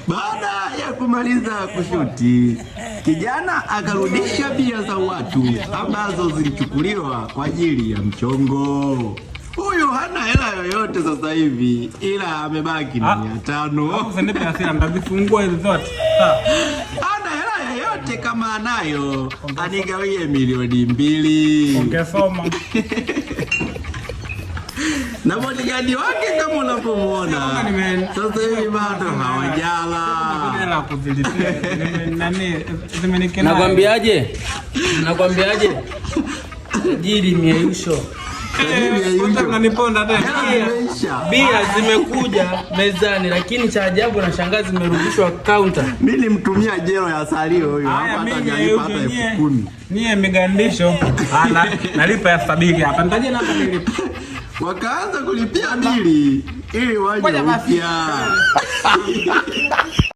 Baada ya kumaliza kushuti, kijana akarudisha bia za watu ambazo zilichukuliwa kwa ajili ya mchongo. Huyu hana hela yoyote sasa hivi, ila amebaki na 500. Usinipe hasira, nitazifungua hizo zote. Hana hela yoyote, kama anayo anigawie 2,000,000. Ungesoma. Na bodyguard wake kama unapomuona sasa hivi bado hawajala. Nakwambiaje? Tajiri mieyusho. Bia zimekuja mezani, lakini cha ajabu na shangazi zimerudishwa counter. Mimi nilimtumia jero ya salio huyo hapa, hata hajalipa hata 10,000. Nie migandisho nalipa ya 70 hapa. Nitaje na hapa nilipa. Wakaanza kulipia bili ili waje upya.